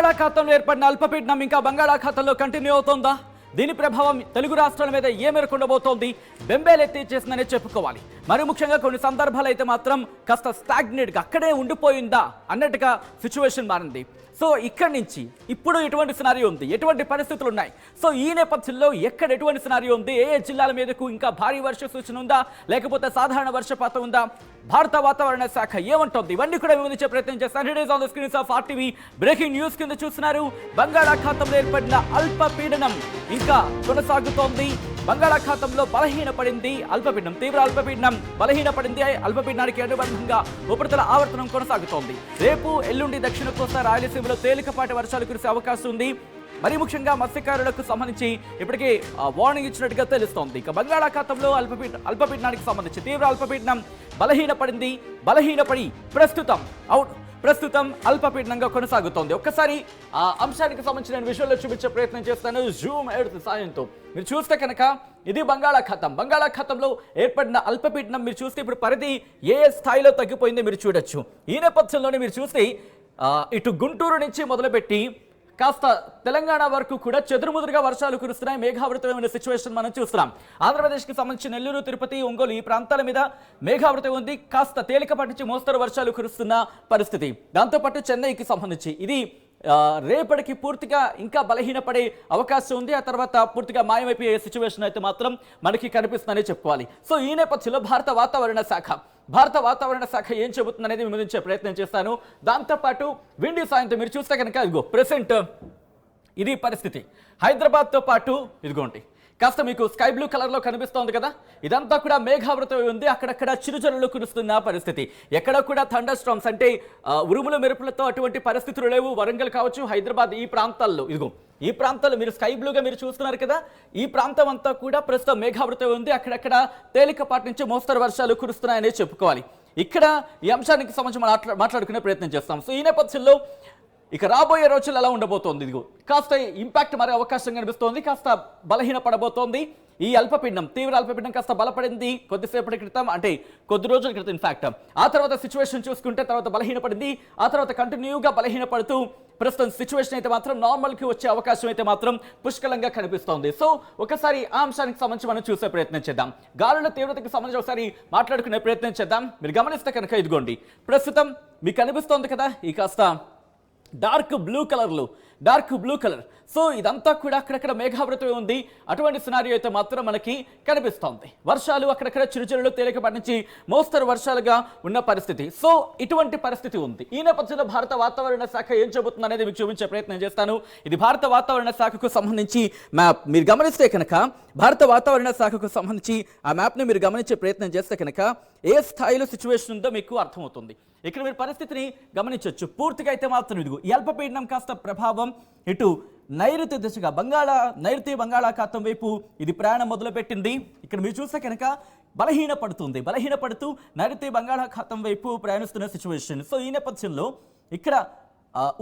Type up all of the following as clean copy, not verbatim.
బంగాళాఖాతంలో ఏర్పడిన అల్పపీడనం ఇంకా బంగాళాఖాతంలో కంటిన్యూ అవుతోందా? దీని ప్రభావం తెలుగు రాష్ట్రాల మీద ఏ మేరకు ఉండబోతోంది? బెంబేలెత్తి చేసిందనే చెప్పుకోవాలి. మరి ముఖ్యంగా కొన్ని సందర్భాలు అయితే మాత్రం కాస్త స్టాగ్నేట్గా అక్కడే ఉండిపోయిందా అన్నట్టుగా సిచ్యువేషన్ మారింది. సో ఇక్కడి నుంచి ఇప్పుడు ఎటువంటి సినారియో ఉంది, ఎటువంటి పరిస్థితులు ఉన్నాయి, సో ఈ నేపథ్యంలో ఎక్కడ ఎటువంటి సినారియో ఉంది, ఏ జిల్లాల మీదకు ఇంకా భారీ వర్ష సూచన ఉందా, లేకపోతే సాధారణ వర్షపాతం ఉందా, భారత వాతావరణ శాఖ ఏమంటోంది, ఇవన్నీ కూడా వివరించే ప్రయత్నం చేస్తాను. It is on the screens of RTV. Breaking news కింద చూస్తున్నారు. బంగాళాఖాతంలో ఏర్పడిన అల్పపీడనం ఇంకా కొనసాగుతోంది. బంగాళాఖాతంలో బలహీనపడింది అల్పపీడనం, తీవ్ర అల్పపీడనం బలహీనపడింది. అల్పపీడనానికి అనుబంధంగా ఉపరితల ఆవర్తనం కొనసాగుతోంది. రేపు ఎల్లుండి దక్షిణ కోస్తా రాయలసీమలో తేలికపాటి వర్షాలు కురిసే అవకాశం ఉంది. మరి ముఖ్యంగా మత్స్యకారులకు సంబంధించి ఇప్పటికే వార్నింగ్ ఇచ్చినట్టుగా తెలుస్తోంది. ఇక బంగాళాఖాతంలో అల్పపీడనానికి సంబంధించి తీవ్ర అల్పపీడనం బలహీనపడి ప్రస్తుతం అల్పపీడనంగా కొనసాగుతోంది. ఒక్కసారి ఆ అంశానికి సంబంధించిన విజువల్లో చూపించే ప్రయత్నం చేస్తాను జూమ్ ఎయిట్ సాయంతో. మీరు చూస్తే కనుక ఇది బంగాళాఖాతంలో ఏర్పడిన అల్పపీడనం. మీరు చూస్తే ఇప్పుడు పరిధి ఏ స్థాయిలో తగ్గిపోయిందో మీరు చూడొచ్చు. ఈ నేపథ్యంలోనే మీరు చూస్తే ఇటు గుంటూరు నుంచి మొదలుపెట్టి కాస్త తెలంగాణ వరకు కూడా చెదురుముదురుగా వర్షాలు కురుస్తున్నాయి. మేఘావృతమైన సిచ్యువేషన్ మనం చూస్తున్నాం. ఆంధ్రప్రదేశ్కి సంబంధించి నెల్లూరు, తిరుపతి, ఒంగోలు ఈ ప్రాంతాల మీద మేఘావృతం ఉంది. కాస్త తేలికపాటి నుంచి మోస్తరు వర్షాలు కురుస్తున్న పరిస్థితి. దాంతోపాటు చెన్నైకి సంబంధించి ఇది రేపటికి పూర్తిగా ఇంకా బలహీనపడే అవకాశం ఉంది. ఆ తర్వాత పూర్తిగా మాయమైపోయే సిచ్యువేషన్ అయితే మాత్రం మనకి కనిపిస్తుందనే చెప్పుకోవాలి. సో ఈ నేపథ్యంలో భారత వాతావరణ శాఖ ఏం చెబుతుందనేది వివరించే ప్రయత్నం చేస్తాను. దాంతోపాటు విండి సాయంతో మీరు చూస్తే కనుక ఇదిగో ప్రెసెంట్ ఇది పరిస్థితి. హైదరాబాద్తో పాటు ఇదిగోండి కాస్త మీకు స్కై బ్లూ కలర్లో కనిపిస్తోంది కదా, ఇదంతా కూడా మేఘావృతం ఉంది. అక్కడక్కడ చిరుజల్లులు కురుస్తున్న పరిస్థితి. ఎక్కడ కూడా థండర్ స్టార్మ్స్ అంటే ఉరుముల మెరుపులతో అటువంటి పరిస్థితులు లేవు. వరంగల్ కావచ్చు, హైదరాబాద్ ఈ ప్రాంతాల్లో ఈ ప్రాంతాల్లో మీరు స్కై బ్లూగా మీరు చూస్తున్నారు కదా, ఈ ప్రాంతం అంతా కూడా ప్రస్తుతం మేఘావృతం ఉంది. అక్కడక్కడ తేలికపాటి నుంచి మోస్తరు వర్షాలు కురుస్తున్నాయనే చెప్పుకోవాలి. ఇక్కడ ఈ అంశానికి సంబంధించి మాట్లాడుకునే ప్రయత్నం చేస్తాం. సో ఈ నేపథ్యంలో ఇక రాబోయే రోజులు ఎలా ఉండబోతోంది, ఇదిగో కాస్త ఇంపాక్ట్ మారే అవకాశం కనిపిస్తోంది. కాస్త బలహీనపడబోతోంది ఈ అల్పపీడనం. తీవ్ర అల్పపీడనం కాస్త బలపడింది కొద్దిసేపటి క్రితం, అంటే కొద్ది రోజుల క్రితం ఇన్ఫాక్ట్. ఆ తర్వాత సిచ్యువేషన్ చూసుకుంటే తర్వాత బలహీనపడింది. ఆ తర్వాత కంటిన్యూగా బలహీనపడుతూ ప్రస్తుతం సిచ్యువేషన్ అయితే మాత్రం నార్మల్కి వచ్చే అవకాశం అయితే మాత్రం పుష్కలంగా కనిపిస్తోంది. సో ఒకసారి ఆ అంశానికి సంబంధించి మనం చూసే ప్రయత్నం చేద్దాం. గాలుల తీవ్రతకి సంబంధించి ఒకసారి మాట్లాడుకునే ప్రయత్నం చేద్దాం. మీరు గమనిస్తే కనుక ఇదిగోండి ప్రస్తుతం మీకు కనిపిస్తోంది కదా ఈ కాస్త డార్క్ బ్లూ కలర్. సో ఇదంతా కూడా అక్కడక్కడ మేఘావృతం ఉంది. అటువంటి సినారియో అయితే మాత్రం మనకి కనిపిస్తోంది. వర్షాలు అక్కడక్కడ చిరుజల్లులు తేలికపాటి నుంచి మోస్తరు వర్షాలుగా ఉన్న పరిస్థితి. సో ఇటువంటి పరిస్థితి ఉంది. ఈ నేపథ్యంలో భారత వాతావరణ శాఖ ఏం చెబుతుంది అనేది మీకు చూపించే ప్రయత్నం చేస్తాను. ఇది భారత వాతావరణ శాఖకు సంబంధించి మ్యాప్. మీరు గమనిస్తే కనుక భారత వాతావరణ శాఖకు సంబంధించి ఆ మ్యాప్ని మీరు గమనించే ప్రయత్నం చేస్తే కనుక ఏ స్థాయిలో సిచ్యువేషన్ ఉందో మీకు అర్థమవుతుంది. ఇక్కడ మీరు పరిస్థితిని గమనించవచ్చు. పూర్తిగా అయితే మాత్రం ఇదిగో ఈ అల్పపీడనం కాస్త ప్రభావం ఇటు నైరుతి దిశగా నైరుతి బంగాళాఖాతం వైపు ఇది ప్రయాణం మొదలుపెట్టింది. ఇక్కడ మీరు చూస్తే కనుక బలహీనపడుతూ నైరుతి బంగాళాఖాతం వైపు ప్రయాణిస్తున్న సిచ్యువేషన్. సో ఈ నేపథ్యంలో ఇక్కడ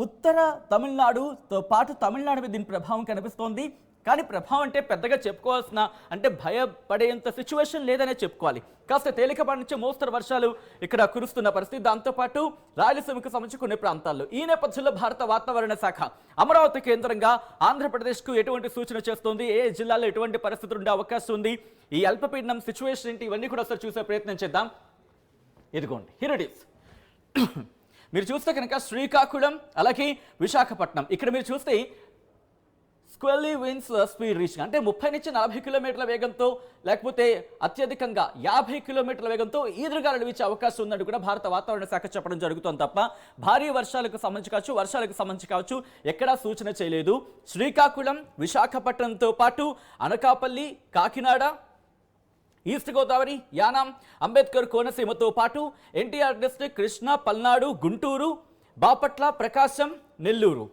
ఉత్తర తమిళనాడుతో పాటు తమిళనాడు మీద దీని ప్రభావం కనిపిస్తోంది. కానీ ప్రభావం అంటే పెద్దగా చెప్పుకోవాల్సిన, అంటే భయపడేంత సిచ్యువేషన్ లేదనే చెప్పుకోవాలి. కాస్త తేలికపాటి నుంచి మోస్తరు వర్షాలు ఇక్కడ కురుస్తున్న పరిస్థితి. దాంతోపాటు రాయలసీమకు సంబంధించి కొన్ని ప్రాంతాల్లో. ఈ నేపథ్యంలో భారత వాతావరణ శాఖ అమరావతి కేంద్రంగా ఆంధ్రప్రదేశ్కు ఎటువంటి సూచన చేస్తోంది, ఏ జిల్లాలో ఎటువంటి పరిస్థితులు ఉండే అవకాశం ఉంది, ఈ అల్పపీడనం సిచ్యువేషన్ ఏంటి, ఇవన్నీ కూడా ఒకసారి చూసే ప్రయత్నం చేద్దాం. ఇదిగోండి హియర్ ఇట్ ఈస్. మీరు చూస్తే కనుక శ్రీకాకుళం అలాగే విశాఖపట్నం ఇక్కడ మీరు చూస్తే స్క్వెల్లీ విండ్స్ స్పీడ్ రీచ్ అంటే 30 నుంచి 40 కిలోమీటర్ల వేగంతో, లేకపోతే అత్యధికంగా 50 కిలోమీటర్ల వేగంతో ఈదురుగాలులు వీచే అవకాశం ఉందని కూడా భారత వాతావరణ శాఖ చెప్పడం జరుగుతుంది. తప్ప భారీ వర్షాలకు సంబంధించి కావచ్చు ఎక్కడా సూచన చేయలేదు. శ్రీకాకుళం, విశాఖపట్నంతో పాటు అనకాపల్లి, కాకినాడ, ఈస్ట్ గోదావరి, యానాం, అంబేద్కర్ కోనసీమతో పాటు ఎన్టీఆర్ డిస్ట్రిక్ట్, కృష్ణా, పల్నాడు, గుంటూరు, బాపట్ల, ప్రకాశం, నెల్లూరు.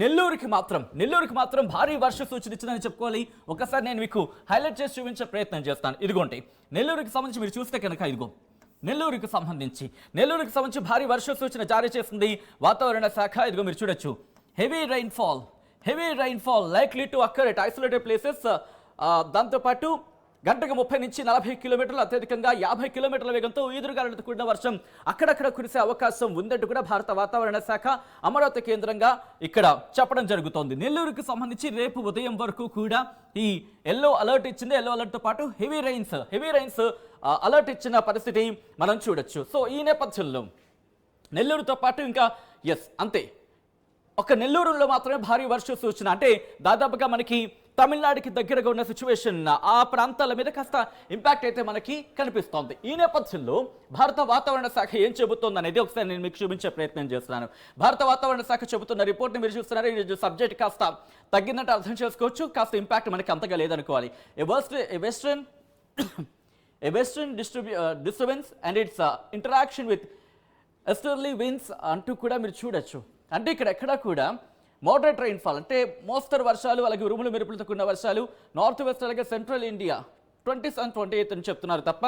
నెల్లూరుకి మాత్రం భారీ వర్ష సూచన ఇచ్చిందని చెప్పుకోవాలి. ఒకసారి నేను మీకు హైలైట్ చేసి చూపించే ప్రయత్నం చేస్తాను. ఇదిగోండి నెల్లూరుకి సంబంధించి మీరు చూస్తే కనుక ఇదిగో నెల్లూరుకి సంబంధించి భారీ వర్ష సూచన జారీ చేసింది వాతావరణ శాఖ. ఇదిగో మీరు చూడొచ్చు. Heavy rainfall likely to occur at isolated places. దాంతోపాటు గంటకు 30 నుంచి 40 కిలోమీటర్లు, అత్యధికంగా 50 కిలోమీటర్ల వేగంతో ఈదురుగాలులతో కూడిన వర్షం అక్కడక్కడ కురిసే అవకాశం ఉందంటూ కూడా భారత వాతావరణ శాఖ అమరావతి కేంద్రంగా ఇక్కడ చెప్పడం జరుగుతోంది. నెల్లూరుకు సంబంధించి రేపు ఉదయం వరకు కూడా ఈ ఎల్లో అలర్ట్ ఇచ్చింది. ఎల్లో అలర్ట్తో పాటు హెవీ రైన్స్ అలర్ట్ ఇచ్చిన పరిస్థితి మనం చూడొచ్చు. సో ఈ నేపథ్యంలో నెల్లూరుతో పాటు ఇంకా అంతే ఒక నెల్లూరులో మాత్రమే భారీ వర్ష సూచన, అంటే దాదాపుగా మనకి తమిళనాడుకి దగ్గరగా ఉన్న సిచ్యువేషన్ ఆ ప్రాంతాల మీద కాస్త ఇంపాక్ట్ అయితే మనకి కనిపిస్తోంది. ఈ నేపథ్యంలో భారత వాతావరణ శాఖ ఏం చెబుతోంది అనేది ఒకసారి నేను మీకు చూపించే ప్రయత్నం చేస్తున్నాను. భారత వాతావరణ శాఖ చెబుతున్న రిపోర్ట్ని మీరు చూస్తున్నారు. ఈ సబ్జెక్ట్ కాస్త తగ్గినట్టు అర్థం చేసుకోవచ్చు, కాస్త ఇంపాక్ట్ మనకి అంతగా లేదనుకోవాలి. A western disturbance and its interaction with easterly winds అంటూ కూడా మీరు చూడొచ్చు. అంటే ఇక్కడ ఎక్కడ కూడా మోడరేట్ రైన్ఫాల్, అంటే మోస్తరు వర్షాలు, అలాగే ఉరుములు మెరుపులతో కూడిన వర్షాలు నార్త్ వెస్ట్ అలాగే సెంట్రల్ ఇండియా 27, 28 అని చెప్తున్నారు తప్ప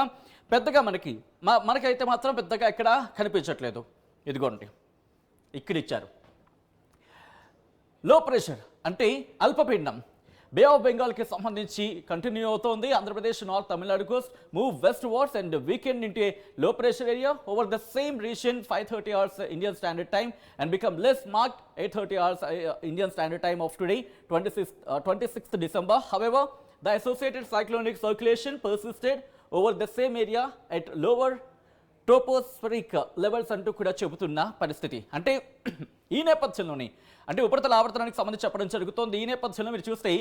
పెద్దగా మనకైతే మాత్రం పెద్దగా ఎక్కడ కనిపించట్లేదు. ఇదిగోండి ఇక్కడ ఇచ్చారు. లో ప్రెషర్ అంటే అల్పపీడనం బే ఆఫ్ బెంగాల్కి సంబంధించి కంటిన్యూ అవుతోంది. Andhra Pradesh, north Tamil Nadu coast move westwards and weakened into a low pressure area over the same region 5:30 hours Indian Standard Time and become less marked 8:30 hours Indian Standard Time of today, 26th December. However, the associated cyclonic circulation persisted over the same area at lower tropospheric levels అంటూ కూడా చెబుతున్న పరిస్థితి. అంటే ఈ నేపథ్యంలోనే అంటే ఉపరితల ఆవర్తనానికి సంబంధించి చెప్పడం జరుగుతోంది. ఈ నేపథ్యంలో మీరు చూస్తే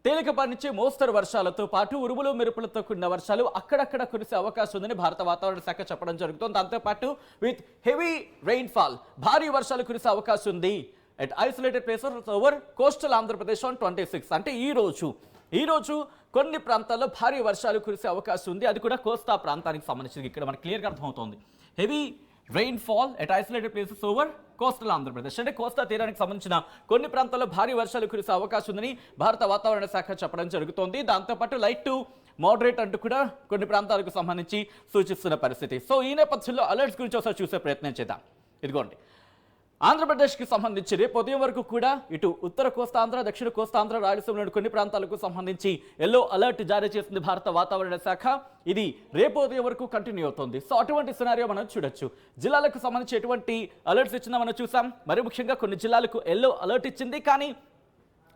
తేలికపాటి నుంచి మోస్తరు వర్షాలతో పాటు ఉరుములు మెరుపులతో కూడిన వర్షాలు అక్కడక్కడ కురిసే అవకాశం ఉందని భారత వాతావరణ శాఖ చెప్పడం జరుగుతోంది. దాంతోపాటు విత్ హెవీ రెయిన్ఫాల్ భారీ వర్షాలు కురిసే అవకాశం ఉంది at isolated places over coastal Andhra Pradesh on 26. అంటే ఈ రోజు కొన్ని ప్రాంతాల్లో భారీ వర్షాలు కురిసే అవకాశం ఉంది. అది కూడా కోస్తా ప్రాంతానికి సంబంధించింది. ఇక్కడ మనకు క్లియర్గా అర్థమవుతోంది. Heavy rainfall at isolated places over coastal Andhra Pradesh, అంటే కోస్తా తీరానికి సంబంధించిన కొన్ని ప్రాంతాల్లో భారీ వర్షాలు కురిసే అవకాశం ఉందని భారత వాతావరణ శాఖ చెప్పడం జరుగుతోంది. దాంతోపాటు లైట్ టు మోడరేట్ అంటూ కూడా కొన్ని ప్రాంతాలకు సంబంధించి సూచిస్తున్న పరిస్థితి. సో ఈ నేపథ్యంలో అలర్ట్స్ గురించి ఒకసారి చూసే ప్రయత్నం చేద్దాం. ఇదిగోండి ఆంధ్రప్రదేశ్కి సంబంధించి రేపు ఉదయం వరకు కూడా ఇటు ఉత్తర కోస్తాంధ్ర, దక్షిణ కోస్తాంధ్ర, రాయలసీమలోని కొన్ని ప్రాంతాలకు సంబంధించి ఎల్లో అలర్ట్ జారీ చేసింది భారత వాతావరణ శాఖ. ఇది రేపు ఉదయం వరకు కంటిన్యూ అవుతుంది. సో అటువంటి సినారియో మనం చూడొచ్చు. జిల్లాలకు సంబంధించి ఎటువంటి అలర్ట్స్ ఇచ్చిందో మనం చూసాం. మరి ముఖ్యంగా కొన్ని జిల్లాలకు ఎల్లో అలర్ట్ ఇచ్చింది. కానీ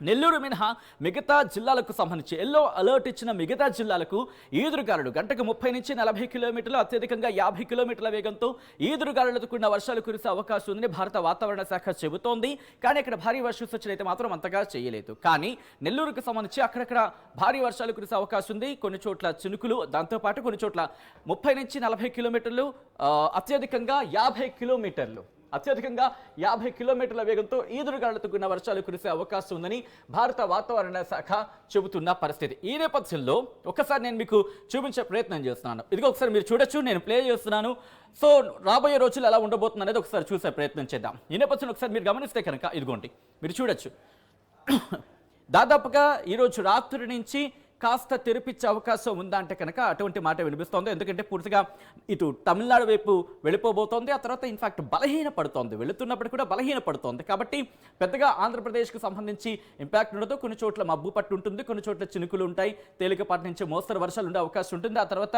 నెల్లూరు మినహా మిగతా జిల్లాలకు సంబంధించి ఎల్లో అలర్ట్ ఇచ్చిన మిగతా జిల్లాలకు ఈదురుగాలులు గంటకు 30 నుంచి 40 కిలోమీటర్లు, అత్యధికంగా 50 కిలోమీటర్ల వేగంతో ఈదురుగాలులతో కూడిన వర్షాలు కురిసే అవకాశం ఉందని భారత వాతావరణ శాఖ చెబుతోంది. కానీ ఇక్కడ భారీ వర్ష సూచన అయితే మాత్రం అంతగా చేయలేదు. కానీ నెల్లూరుకు సంబంధించి అక్కడక్కడ భారీ వర్షాలు కురిసే అవకాశం ఉంది. కొన్ని చోట్ల చినుకులు, దాంతోపాటు కొన్ని చోట్ల 30 నుంచి 40 కిలోమీటర్లు, అత్యధికంగా 50 కిలోమీటర్ల వేగంతో ఈదురుగాలులతో కూడిన వర్షాలు కురిసే అవకాశం ఉందని భారత వాతావరణ శాఖ చెబుతున్న పరిస్థితి. ఈ నేపథ్యంలో ఒకసారి నేను మీకు చూపించే ప్రయత్నం చేస్తున్నాను. ఇదిగో ఒకసారి మీరు చూడొచ్చు, నేను ప్లే చేస్తున్నాను. సో రాబోయే రోజులు ఎలా ఉండబోతుంది అనేది ఒకసారి చూసే ప్రయత్నం చేద్దాం. ఈ నేపథ్యంలో ఒకసారి మీరు గమనిస్తే కనుక ఇదిగోండి మీరు చూడొచ్చు, దాదాపుగా ఈరోజు రాత్రి నుంచి కాస్త తెరిపించే అవకాశం ఉందా అంటే కనుక అటువంటి మాట వినిపిస్తోంది. ఎందుకంటే పూర్తిగా ఇటు తమిళనాడు వైపు వెళ్ళిపోబోతోంది. ఆ తర్వాత ఇన్ఫాక్ట్ బలహీనపడుతోంది, వెళుతున్నప్పుడు కూడా బలహీనపడుతోంది. కాబట్టి పెద్దగా ఆంధ్రప్రదేశ్కి సంబంధించి ఇంపాక్ట్ ఉండదు. కొన్ని చోట్ల మబ్బు పట్టు ఉంటుంది, కొన్ని చోట్ల చినుకులు ఉంటాయి, తేలికపాటి నుంచి మోస్తరు వర్షాలు ఉండే అవకాశం ఉంటుంది. ఆ తర్వాత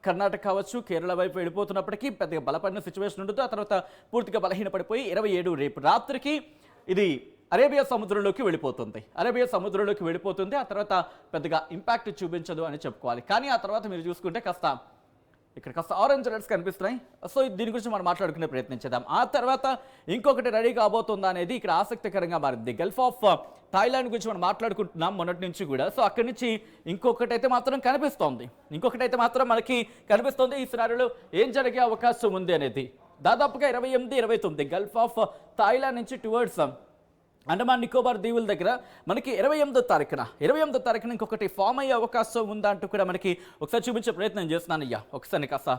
కర్ణాటక కావచ్చు, కేరళ వైపు వెళ్ళిపోతున్నప్పటికీ పెద్దగా బలపడిన సిచ్యువేషన్ ఉంటుంది. ఆ తర్వాత పూర్తిగా బలహీనపడిపోయి 27 రేపు రాత్రికి ఇది అరేబియా సముద్రంలోకి వెళ్ళిపోతుంది. ఆ తర్వాత పెద్దగా ఇంపాక్ట్ చూపించదు అని చెప్పుకోవాలి. కానీ ఆ తర్వాత మీరు చూసుకుంటే ఇక్కడ కాస్త ఆరెంజ్ అలర్ట్స్ కనిపిస్తున్నాయి. సో దీని గురించి మనం మాట్లాడుకునే ప్రయత్నం చేద్దాం. ఆ తర్వాత ఇంకొకటి రెడీ కాబోతుందా అనేది ఇక్కడ ఆసక్తికరంగా మారింది. గల్ఫ్ ఆఫ్ థాయిలాండ్ గురించి మనం మాట్లాడుకుంటున్నాం మొన్నటి నుంచి కూడా. సో అక్కడి నుంచి ఇంకొకటి అయితే మాత్రం మనకి కనిపిస్తోంది. ఈ సినారియోలో ఏం జరిగే అవకాశం ఉంది అనేది దాదాపుగా 28, 29 గల్ఫ్ ఆఫ్ థాయిలాండ్ నుంచి టువర్డ్స్ అండమాన్ నికోబార్ దీవుల దగ్గర మనకి 28వ తారీఖున ఇంకొకటి ఫామ్ అయ్యే అవకాశం ఉందా అంటూ కూడా మనకి ఒకసారి చూపించే ప్రయత్నం చేస్తున్నాను. ఒకసారి కాస్త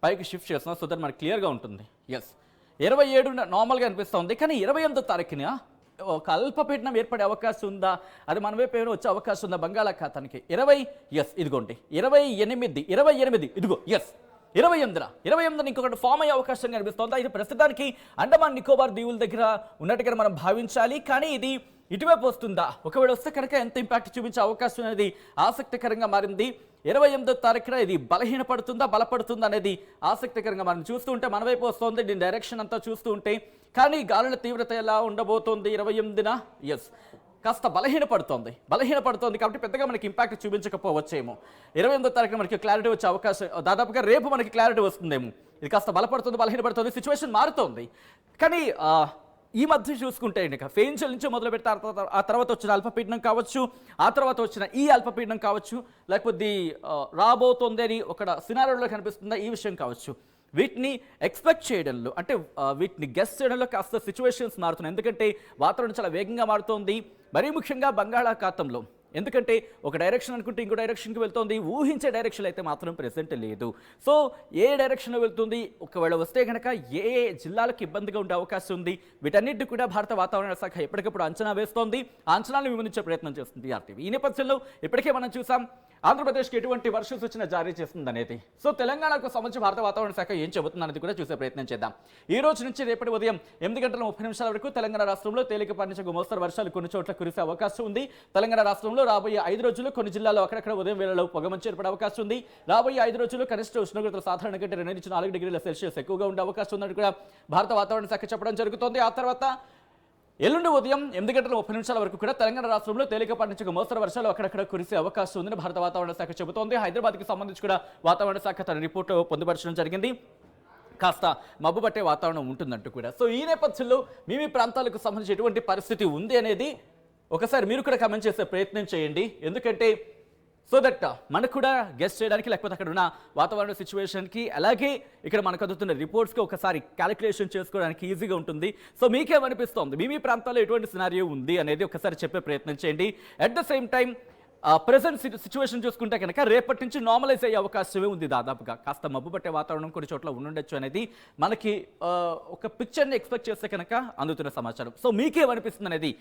పైకి షిఫ్ట్ చేస్తున్నా సో దట్ మనకి క్లియర్గా ఉంటుంది. 27 నార్మల్గా అనిపిస్తుంది. కానీ 28వ తారీఖున ఒక అల్పపీడనం ఏర్పడే అవకాశం ఉందా, అది మన వైపు ఏమైనా వచ్చే అవకాశం ఉందా బంగాళాఖాతానికి? 28 ఇదిగో 28 ఇంకొకటి ఫామ్ అయ్యే అవకాశం కనిపిస్తోంది. ఇది ప్రస్తుతానికి అండమాన్ నికోబార్ దీవుల దగ్గర ఉన్నట్టుగా మనం భావించాలి. కానీ ఇది ఇటువైపు వస్తుందా, ఒకవేళ వస్తే కనుక ఎంత ఇంపాక్ట్ చూపించే అవకాశం అనేది ఆసక్తికరంగా మారింది. 28వ తారీఖున ఇది బలహీనపడుతుందా బలపడుతుందా అనేది ఆసక్తికరంగా మారింది. చూస్తూ ఉంటే మన వైపు వస్తుంది దీని డైరెక్షన్ అంతా చూస్తూ ఉంటే. కానీ గాలుల తీవ్రత ఎలా ఉండబోతోంది 28న? ఎస్, కాస్త బలహీనపడుతోంది కాబట్టి పెద్దగా మనకి ఇంపాక్ట్ చూపించకపోవచ్చేమో. 28వ తారీఖున మనకి క్లారిటీ వచ్చే అవకాశం, దాదాపుగా రేపు మనకి క్లారిటీ వస్తుందేమో. ఇది కాస్త బలహీనపడుతుంది, సిచ్యువేషన్ మారుతోంది. కానీ ఈ మధ్య చూసుకుంటే కనుక ఫేంజల్ నుంచి మొదలు పెడితే ఆ తర్వాత వచ్చిన అల్పపీడనం కావచ్చు, ఆ తర్వాత వచ్చిన ఈ అల్పపీడనం కావచ్చు, లేకపోతే రాబోతోంది అని ఒక సినారియోలో కనిపిస్తుందా ఈ విషయం కావచ్చు, వీటిని ఎక్స్పెక్ట్ చేయడంలో అంటే వీటిని గెస్ చేయడంలో కాస్త సిచ్యువేషన్స్ మారుతున్నాయి. ఎందుకంటే వాతావరణం చాలా వేగంగా మారుతోంది, మరీ ముఖ్యంగా బంగాళాఖాతంలో. ఎందుకంటే ఒక డైరెక్షన్ అనుకుంటే ఇంకో డైరెక్షన్కి వెళ్తుంది, ఊహించే డైరెక్షన్ అయితే మాత్రం ప్రెసెంట్ లేదు. సో ఏ డైరెక్షన్లో వెళ్తుంది, ఒకవేళ వస్తే కనుక ఏ జిల్లాలకు ఇబ్బందిగా ఉండే అవకాశం ఉంది, వీటన్నిటిని కూడా భారత వాతావరణ శాఖ ఎప్పటికప్పుడు అంచనా వేస్తోంది. ఆ అంచనాలను వివరించే ప్రయత్నం చేస్తుంది ఆర్టీవీ. ఈ నేపథ్యంలో ఇప్పటికే మనం చూసాం ఆంధ్రప్రదేశ్కి ఎటువంటి వర్ష సూచన జారీ చేస్తుంది అనేది. సో తెలంగాణకు సంబంధించి భారత వాతావరణ శాఖ ఏం చెబుతుంది అనేది కూడా చూసే ప్రయత్నం చేద్దాం. ఈ రోజు నుంచి రేపటి ఉదయం 8:30 వరకు తెలంగాణ రాష్ట్రంలో తేలికపాటి నుంచి మోస్తరు వర్షాలు కొన్ని చోట్ల కురిసే అవకాశం ఉంది. తెలంగాణ రాష్ట్రంలో రాబోయే 5 రోజుల్లో కొన్ని జిల్లాల్లో అక్కడక్కడ ఉదయం వేళలో పొగమంచు ఏర్పడే అవకాశం ఉంది. రాబోయే 5 రోజుల్లో కనిష్ట ఉష్ణోగ్రతలు సాధారణ కంటే 2 నుంచి 4 డిగ్రీల సెల్సియస్ ఎక్కువగా ఉండే అవకాశం ఉందని కూడా భారత వాతావరణ శాఖ చెప్పడం జరుగుతోంది. ఆ తర్వాత ఎల్లుండి ఉదయం 8:30 వరకు కూడా తెలంగాణ రాష్ట్రంలో తేలికపాటి నుంచి మోస్తరు వర్షాలు అక్కడక్కడ కురిసే అవకాశం ఉందని భారత వాతావరణ శాఖ చెబుతోంది. హైదరాబాద్కి సంబంధించి కూడా వాతావరణ శాఖ తన రిపోర్టు పొందుపరచడం జరిగింది. కాస్త మబ్బు పట్టే వాతావరణం ఉంటుందంటూ కూడా. సో ఈ నేపథ్యంలో మీ ప్రాంతాలకు సంబంధించి ఎటువంటి పరిస్థితి ఉంది అనేది ఒకసారి మీరు కూడా కమెంట్ చేసే ప్రయత్నం చేయండి. ఎందుకంటే సో దట్ మనకు కూడా గెస్ట్ చేయడానికి, లేకపోతే అక్కడ ఉన్న వాతావరణ సిచ్యువేషన్కి, అలాగే ఇక్కడ మనకు అందుతున్న రిపోర్ట్స్కి ఒకసారి క్యాలిక్యులేషన్ చేసుకోవడానికి ఈజీగా ఉంటుంది. సో మీకేమనిపిస్తోంది, మీ ప్రాంతాల్లో ఎటువంటి సినారియో ఉంది అనేది ఒకసారి చెప్పే ప్రయత్నం చేయండి. At the same time present situation చూసుకుంటే కనుక రేపటి నుంచి నార్మలైజ్ అయ్యే అవకాశమే ఉంది. దాదాపుగా కాస్త మబ్బు పట్టే వాతావరణం కొన్ని చోట్ల ఉండొచ్చు అనేది మనకి ఒక పిక్చర్ని ఎక్స్పెక్ట్ చేస్తే కనుక అందుతున్న సమాచారం. సో మీకేమనిపిస్తుంది అనేది